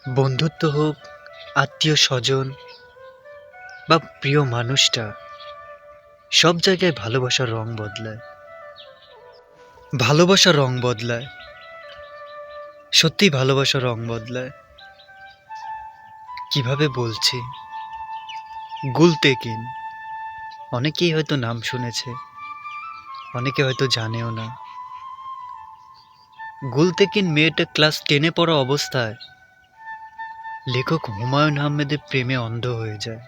বন্ধুত্ব হোক, আত্মীয় স্বজন বা প্রিয় মানুষটা, সব জায়গায় ভালোবাসার রং বদলায়। ভালোবাসার রং বদলায়। সত্যিই ভালোবাসার রং বদলায়। কিভাবে বলছি? গুলতেকিন। অনেকেই হয়তো নাম শুনেছে, অনেকে হয়তো জানেও না। গুলতেকিন মেয়েটা ক্লাস 10-এ পড়া অবস্থায় লেখক হুমায়ুন আহমেদের প্রেমে অন্ধ হয়ে যায়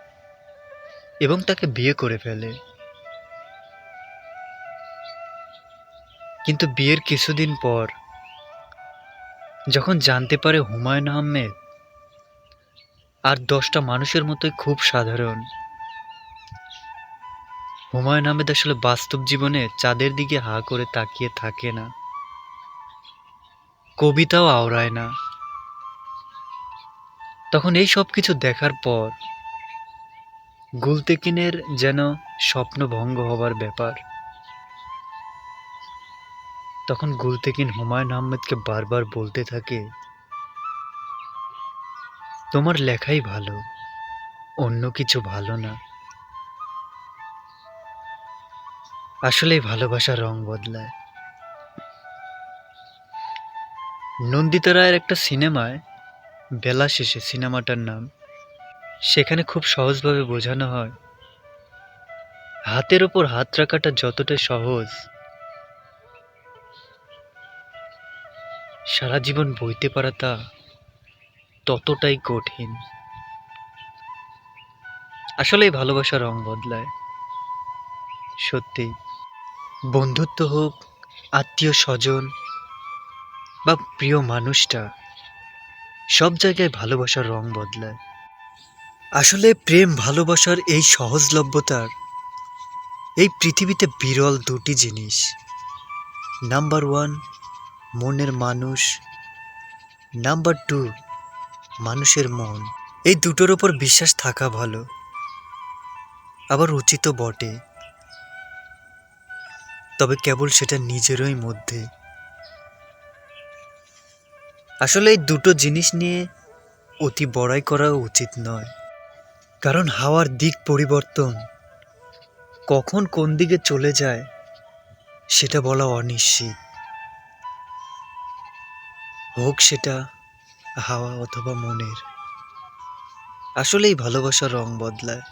এবং তাকে বিয়ে করে ফেলে। কিন্তু বিয়ের কিছুদিন পর যখন জানতে পারে হুমায়ুন আহমেদ আর 10টা মানুষের মতোই খুব সাধারণ, হুমায়ুন আহমেদ আসলে বাস্তব জীবনে চাঁদের দিকে হা করে তাকিয়ে থাকে না, কবিতাও আওড়ায় না, তখন এই সব কিছু দেখার পর গুলতেকিনের যেন স্বপ্নভঙ্গ হবার ব্যাপার। তখন গুলতেকিন হুমায়ুন আহমেদকে বারবার বলতে থাকে, তোমার লেখাই ভালো, অন্য কিছু ভালো না। আসলেই ভালোবাসার রং বদলায়। নন্দিতা রায়ের একটা সিনেমায়, বেলা শেষে সিনেমাটার নাম, সেখানে খুব সহজভাবে বোঝানো হয় হাতের ওপর হাত রাখাটা যতটা সহজ, সারা জীবন বইতে পারা তা ততটাই কঠিন। আসলেই ভালোবাসার রং বদলায়। সত্যি। বন্ধুত্ব হোক, আত্মীয় স্বজন বা প্রিয় মানুষটা, সব জায়গায় ভালোবাসার রং বদলায়। আসলে প্রেম ভালোবাসার এই সহজলভ্যতার এই পৃথিবীতে বিরল দুটি জিনিস। নাম্বার ওয়ান, মনের মানুষ। নাম্বার টু, মানুষের মন। এই দুটোর ওপর বিশ্বাস থাকা ভালো, আবার উচিতও বটে, তবে কেবল সেটা নিজেরই মধ্যে। আসলে এই দুটো জিনিস নিয়ে অতি বড়াই করা উচিত নয়, কারণ হাওয়ার দিক পরিবর্তন কখন কোন দিকে চলে যায় সেটা বলা অনিশ্চিত। হোক সেটা হাওয়া অথবা মনের। আসলেই ভালোবাসার রং বদলায়।